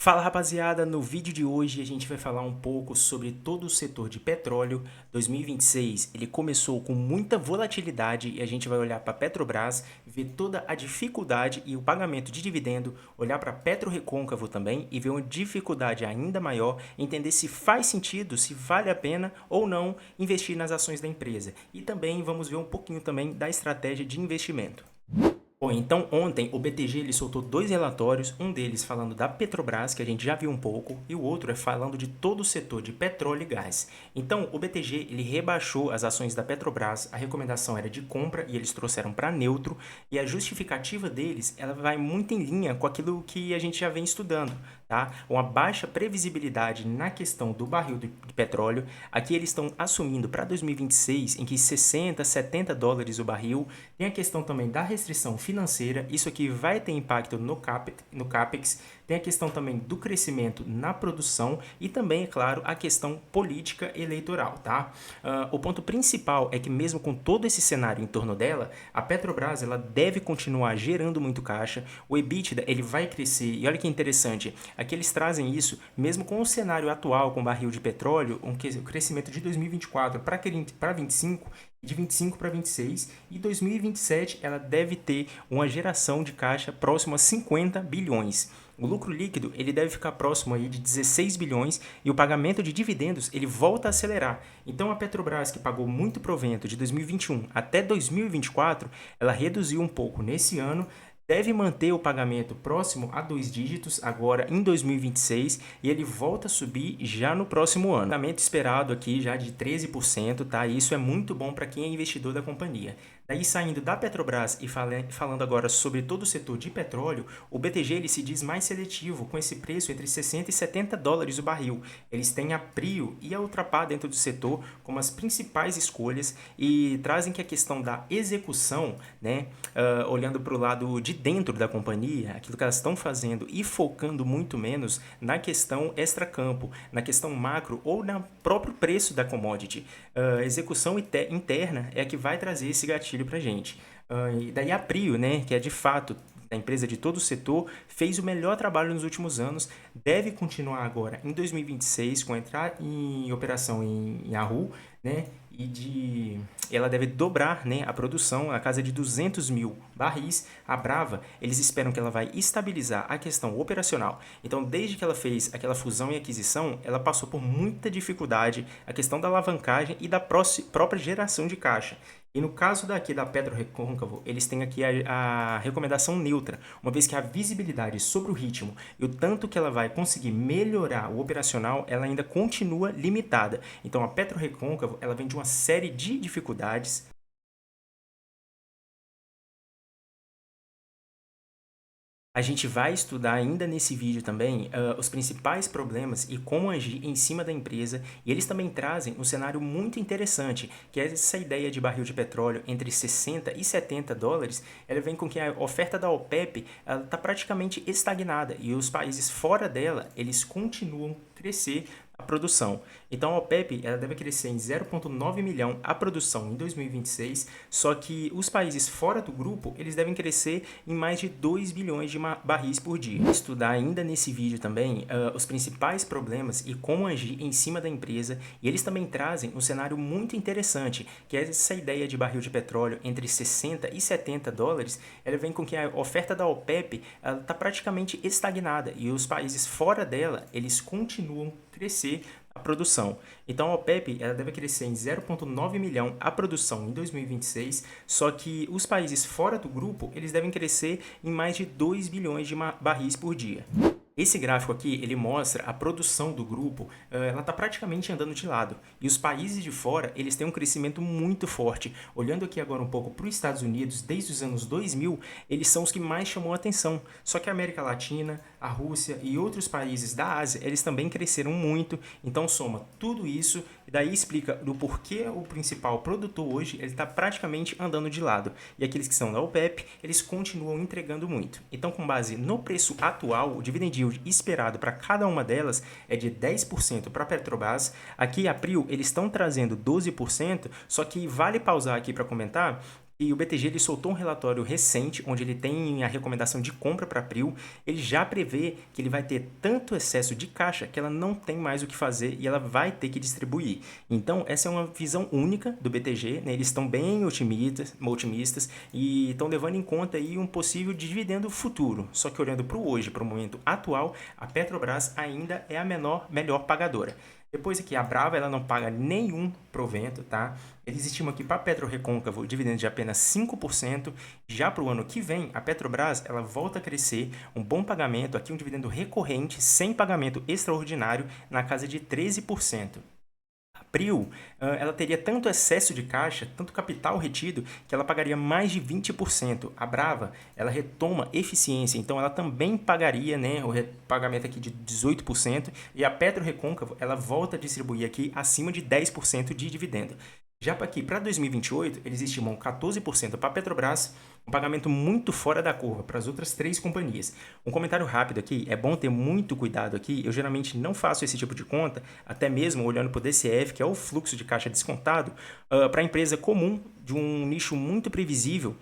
Fala rapaziada, no vídeo de hoje a gente vai falar um pouco sobre todo o setor de petróleo. 2026 ele começou com muita volatilidade e a gente vai olhar para a Petrobras, ver toda a dificuldade e o pagamento de dividendo, olhar para a PetroRecôncavo também e ver uma dificuldade ainda maior, entender se faz sentido, se vale a pena ou não investir nas ações da empresa. E também vamos ver um pouquinho também da estratégia de investimento. Bom, então ontem o BTG ele soltou dois relatórios, um deles falando da Petrobras, que a gente já viu um pouco, e o outro é falando de todo o setor de petróleo e gás. Então o BTG ele rebaixou as ações da Petrobras, a recomendação era de compra e eles trouxeram para neutro, e a justificativa deles ela vai muito em linha com aquilo que a gente já vem estudando, tá? Uma baixa previsibilidade na questão do barril de petróleo. Aqui eles estão assumindo para 2026 em que 60, 70 dólares o barril. Tem a questão também da restrição financeira, isso aqui vai ter impacto no CAPEX. Tem a questão também do crescimento na produção e também, é claro, a questão política eleitoral, tá? O ponto principal é que mesmo com todo esse cenário em torno dela, a Petrobras ela deve continuar gerando muito caixa, o EBITDA ele vai crescer e olha que interessante, aqui eles trazem isso mesmo com o cenário atual com barril de petróleo, um crescimento de 2024 para 25 de 25 para 26 e 2027 ela deve ter uma geração de caixa próximo a 50 bilhões. O lucro líquido ele deve ficar próximo aí de 16 bilhões e o pagamento de dividendos ele volta a acelerar. Então a Petrobras que pagou muito provento de 2021 até 2024, ela reduziu um pouco nesse ano, deve manter o pagamento próximo a 2 dígitos agora em 2026 e ele volta a subir já no próximo ano. O pagamento esperado aqui já de 13%, tá? Isso é muito bom para quem é investidor da companhia. Daí saindo da Petrobras e falando agora sobre todo o setor de petróleo, o BTG ele se diz mais seletivo com esse preço entre 60 e 70 dólares o barril. Eles têm a Prio e a Ultrapar dentro do setor como as principais escolhas e trazem que a questão da execução, né, olhando para o lado de dentro da companhia, aquilo que elas estão fazendo e focando muito menos na questão extracampo, na questão macro ou no próprio preço da commodity. Execução interna é a que vai trazer esse gatilho para a gente. E daí a Prio, né, que é de fato a empresa de todo o setor, fez o melhor trabalho nos últimos anos, deve continuar agora em 2026 com entrar em operação em Yahoo, né? Ela deve dobrar, né, a produção a casa de 200 mil barris. A Brava, eles esperam que ela vai estabilizar a questão operacional. Então, desde que ela fez aquela fusão e aquisição, ela passou por muita dificuldade, a questão da alavancagem e da própria geração de caixa. E no caso daqui da PetroRecôncavo, eles têm aqui a recomendação neutra, uma vez que a visibilidade sobre o ritmo e o tanto que ela vai conseguir melhorar o operacional, ela ainda continua limitada. Então a PetroRecôncavo, ela vem de uma série de dificuldades. A gente vai estudar ainda nesse vídeo também os principais problemas e como agir em cima da empresa, e eles também trazem um cenário muito interessante, que é essa ideia de barril de petróleo entre 60 e 70 dólares, ela vem com que a oferta da OPEP está praticamente estagnada e os países fora dela, eles continuam a crescer a produção. Então a OPEP ela deve crescer em 0,9 milhão a produção em 2026, só que os países fora do grupo eles devem crescer em mais de 2 bilhões de barris por dia. Estudar ainda nesse vídeo também os principais problemas e como agir em cima da empresa, e eles também trazem um cenário muito interessante, que é essa ideia de barril de petróleo entre 60 e 70 dólares, ela vem com que a oferta da OPEP está praticamente estagnada e os países fora dela eles continuam a crescer a produção. Então a OPEP ela deve crescer em 0,9 milhão a produção em 2026, só que os países fora do grupo eles devem crescer em mais de 2 bilhões de barris por dia. Esse gráfico aqui, ele mostra a produção do grupo, ela está praticamente andando de lado. E os países de fora, eles têm um crescimento muito forte. Olhando aqui agora um pouco para os Estados Unidos, desde os anos 2000, eles são os que mais chamam a atenção. Só que a América Latina, a Rússia e outros países da Ásia, eles também cresceram muito. Então soma tudo isso e daí explica do porquê o principal produtor hoje, ele está praticamente andando de lado. E aqueles que são da OPEP, eles continuam entregando muito. Então com base no preço atual, o dividend yield esperado para cada uma delas é de 10% para a Petrobras. Aqui a Prio eles estão trazendo 12%, só que vale pausar aqui para comentar E o BTG ele soltou um relatório recente, onde ele tem a recomendação de compra para Prio. Ele já prevê que ele vai ter tanto excesso de caixa que ela não tem mais o que fazer e ela vai ter que distribuir. Então, essa é uma visão única do BTG, né? Eles estão bem otimistas e estão levando em conta aí um possível dividendo futuro. Só que olhando para o hoje, para o momento atual, a Petrobras ainda é a melhor pagadora. Depois aqui, a Brava ela não paga nenhum provento, tá? Eles estimam aqui para a PetroRecôncavo o dividendo de apenas 5%. Já para o ano que vem, a Petrobras ela volta a crescer, um bom pagamento, aqui um dividendo recorrente, sem pagamento extraordinário, na casa de 13%. A Prio, ela teria tanto excesso de caixa, tanto capital retido, que ela pagaria mais de 20%. A Brava, ela retoma eficiência, então ela também pagaria, né, o pagamento aqui de 18%, e a PetroRecôncavo, ela volta a distribuir aqui acima de 10% de dividendo. Já para aqui, para 2028, eles estimam 14% para a Petrobras, um pagamento muito fora da curva para as outras três companhias. Um comentário rápido aqui, é bom ter muito cuidado aqui, eu geralmente não faço esse tipo de conta, até mesmo olhando para o DCF, que é o fluxo de caixa descontado, para a empresa comum de um nicho muito previsível.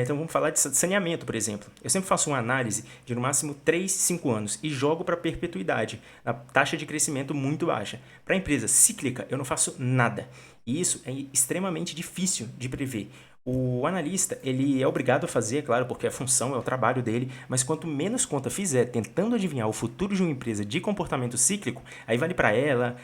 Então vamos falar de saneamento, por exemplo. Eu sempre faço uma análise de no máximo 3, 5 anos e jogo para perpetuidade, na taxa de crescimento muito baixa. Para a empresa cíclica, eu não faço nada. E isso é extremamente difícil de prever. O analista, ele é obrigado a fazer, é claro, porque a função é o trabalho dele, mas quanto menos conta fizer tentando adivinhar o futuro de uma empresa de comportamento cíclico, aí vale para ela,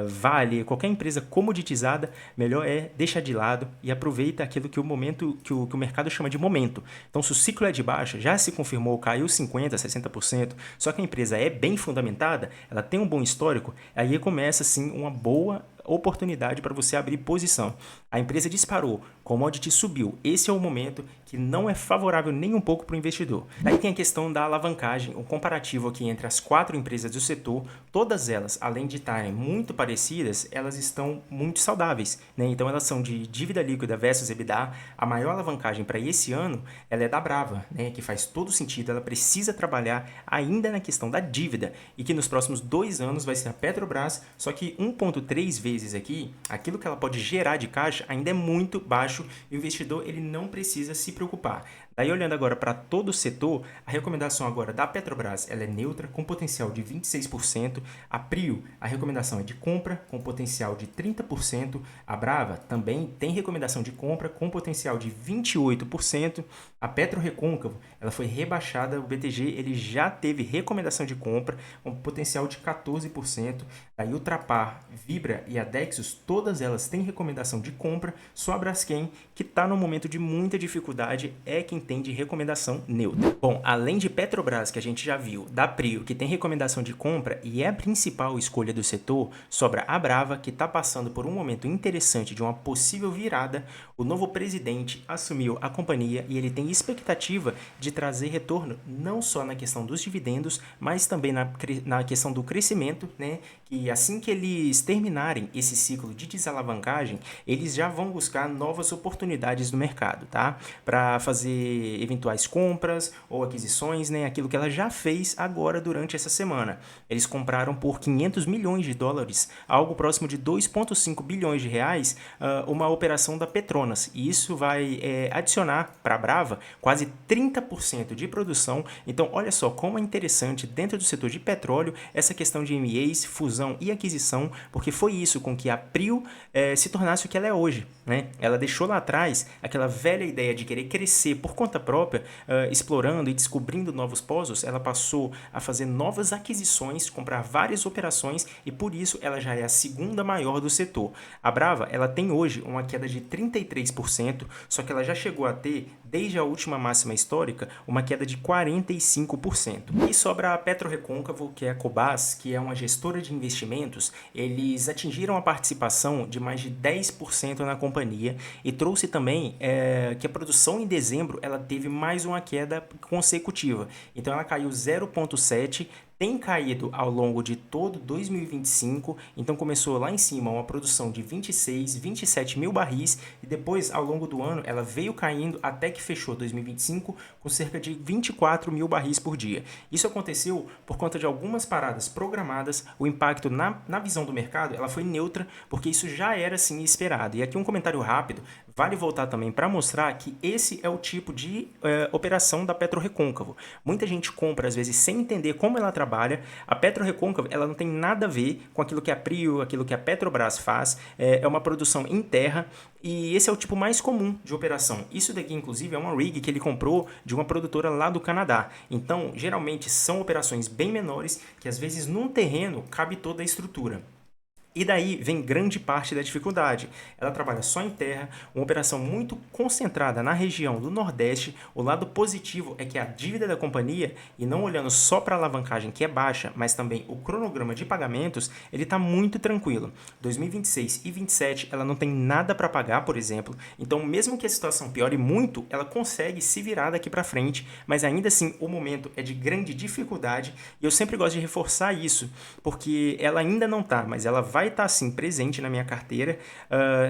vale qualquer empresa comoditizada, melhor é deixar de lado e aproveita aquilo que o momento que o mercado chama de momento. Então, se o ciclo é de baixa, já se confirmou, caiu 50%, 60%, só que a empresa é bem fundamentada, ela tem um bom histórico, aí começa sim uma boa oportunidade para você abrir posição. A empresa disparou, commodity subiu. Esse é o momento que não é favorável nem um pouco para o investidor. Aí tem a questão da alavancagem, o comparativo aqui entre as 4 empresas do setor, todas elas, além de estarem muito parecidas, elas estão muito saudáveis, né? Então elas são de dívida líquida versus EBITDA. A maior alavancagem para esse ano, ela é da Brava, né? Que faz todo sentido, ela precisa trabalhar ainda na questão da dívida e que nos próximos 2 anos vai ser a Petrobras, só que 1,3 vezes aqui, aquilo que ela pode gerar de caixa ainda é muito baixo e o investidor ele não precisa se preocupar. Daí olhando agora para todo o setor, a recomendação agora da Petrobras ela é neutra, com potencial de 26%. A Prio, a recomendação é de compra, com potencial de 30%. A Brava também tem recomendação de compra, com potencial de 28%. A PetroRecôncavo, ela foi rebaixada, o BTG ele já teve recomendação de compra, com potencial de 14%. A Ultrapar, Vibra e a Dexus, todas elas têm recomendação de compra, só a Braskem, que está no momento de muita dificuldade, é quem tem de recomendação neutra. Bom, além de Petrobras, que a gente já viu, da Prio, que tem recomendação de compra e é a principal escolha do setor, sobra a Brava, que está passando por um momento interessante de uma possível virada. O novo presidente assumiu a companhia e ele tem expectativa de trazer retorno não só na questão dos dividendos, mas também na questão do crescimento, né? Que assim que eles terminarem esse ciclo de desalavancagem, eles já vão buscar novas oportunidades no mercado, tá? Para fazer eventuais compras ou aquisições, né? Aquilo que ela já fez agora durante essa semana. Eles compraram por 500 milhões de dólares, algo próximo de 2,5 bilhões de reais, uma operação da Petronas. E isso vai adicionar para a Brava quase 30% de produção. Então, olha só como é interessante dentro do setor de petróleo essa questão de M&As, fusão e aquisição, porque foi isso com que a Prio se tornasse o que ela é hoje, né? Ela deixou lá atrás aquela velha ideia de querer crescer por conta própria, explorando e descobrindo novos poços. Ela passou a fazer novas aquisições, comprar várias operações e por isso ela já é a segunda maior do setor. A Brava, ela tem hoje uma queda de 33%, só que ela já chegou a ter, desde a última máxima histórica, uma queda de 45%. E sobra a PetroRecôncavo, que é a Cobas, que é uma gestora de investimentos. Eles atingiram a participação de mais de 10% na companhia e trouxe também que a produção em dezembro ela teve mais uma queda consecutiva. Então ela caiu 0,7%, tem caído ao longo de todo 2025, então começou lá em cima uma produção de 26, 27 mil barris e depois ao longo do ano ela veio caindo até que fechou 2025 com cerca de 24 mil barris por dia. Isso aconteceu por conta de algumas paradas programadas, o impacto na visão do mercado ela foi neutra porque isso já era assim esperado. E aqui um comentário rápido, Vale voltar também para mostrar que esse é o tipo de operação da PetroRecôncavo. Muita gente compra, às vezes, sem entender como ela trabalha. A PetroRecôncavo, ela não tem nada a ver com aquilo que a Prio, aquilo que a Petrobras faz. É uma produção em terra e esse é o tipo mais comum de operação. Isso daqui, inclusive, é uma rig que ele comprou de uma produtora lá do Canadá. Então, geralmente, são operações bem menores que, às vezes, num terreno cabe toda a estrutura. E daí vem grande parte da dificuldade. Ela trabalha só em terra, uma operação muito concentrada na região do Nordeste. O lado positivo é que a dívida da companhia, e não olhando só para a alavancagem que é baixa, mas também o cronograma de pagamentos, ele está muito tranquilo. 2026 e 2027 ela não tem nada para pagar, por exemplo. Então, mesmo que a situação piore muito, ela consegue se virar daqui para frente, mas ainda assim o momento é de grande dificuldade e eu sempre gosto de reforçar isso, porque ela ainda não está, mas ela vai estar sim presente na minha carteira,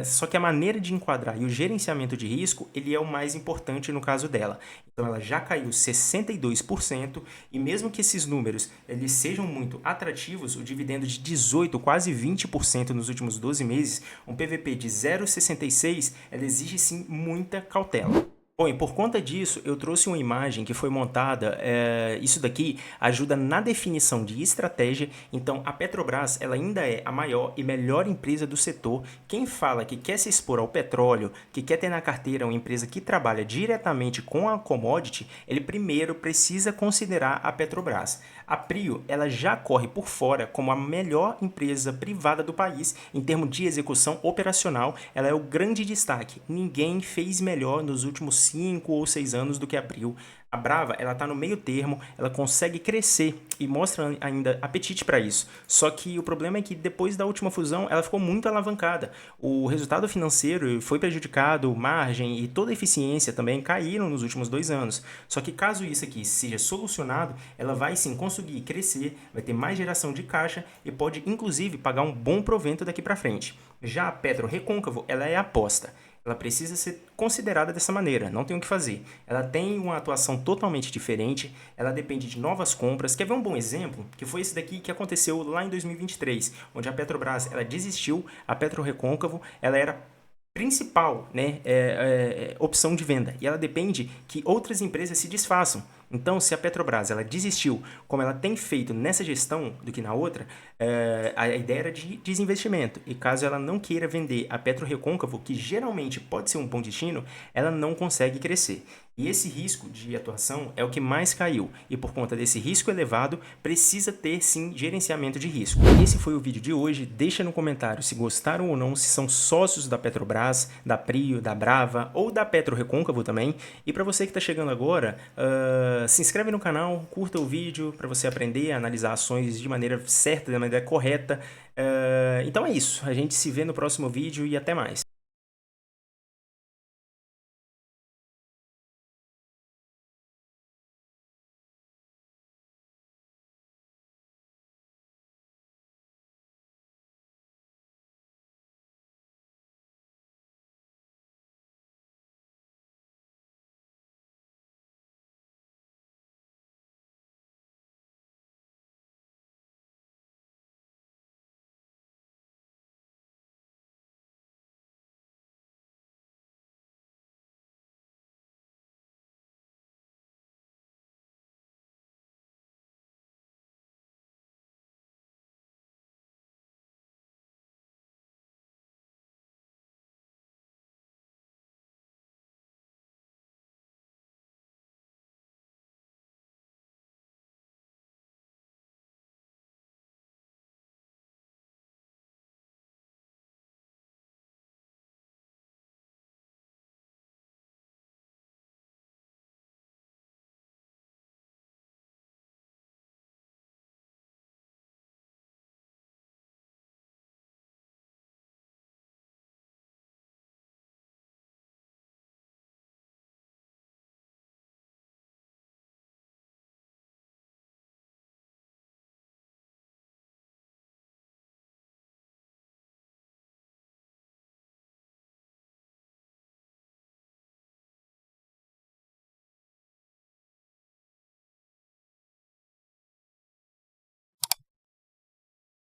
só que a maneira de enquadrar e o gerenciamento de risco, ele é o mais importante no caso dela. Então ela já caiu 62% e mesmo que esses números eles sejam muito atrativos, o dividendo de 18, quase 20% nos últimos 12 meses, um PVP de 0,66, ela exige sim muita cautela. Bom, e por conta disso, eu trouxe uma imagem que foi montada. Isso daqui ajuda na definição de estratégia. Então, a Petrobras ela ainda é a maior e melhor empresa do setor. Quem fala que quer se expor ao petróleo, que quer ter na carteira uma empresa que trabalha diretamente com a commodity, ele primeiro precisa considerar a Petrobras. A Prio ela já corre por fora como a melhor empresa privada do país em termos de execução operacional. Ela é o grande destaque. Ninguém fez melhor nos últimos 5 ou 6 anos do que a Prio. A Brava, ela está no meio termo, ela consegue crescer e mostra ainda apetite para isso. Só que o problema é que depois da última fusão, ela ficou muito alavancada. O resultado financeiro foi prejudicado, margem e toda a eficiência também caíram nos últimos 2 anos. Só que caso isso aqui seja solucionado, ela vai sim conseguir crescer, vai ter mais geração de caixa e pode inclusive pagar um bom provento daqui para frente. Já a Petro Recôncavo, ela é aposta. Ela precisa ser considerada dessa maneira, não tem o que fazer. Ela tem uma atuação totalmente diferente, ela depende de novas compras. Quer ver um bom exemplo? Que foi esse daqui que aconteceu lá em 2023, onde a Petrobras ela desistiu, a PetroRecôncavo ela era principal, né, opção de venda e ela depende que outras empresas se desfaçam. Então, se a Petrobras ela desistiu, como ela tem feito nessa gestão do que na outra, a ideia era de desinvestimento. E caso ela não queira vender a PetroRecôncavo, que geralmente pode ser um bom destino, ela não consegue crescer. E esse risco de atuação é o que mais caiu. E por conta desse risco elevado, precisa ter sim gerenciamento de risco. Esse foi o vídeo de hoje. Deixa no comentário se gostaram ou não, se são sócios da Petrobras, da Prio, da Brava ou da PetroRecôncavo também. E para você que está chegando agora, se inscreve no canal, curta o vídeo para você aprender a analisar ações de maneira certa, de maneira correta. Então é isso. A gente se vê no próximo vídeo e até mais.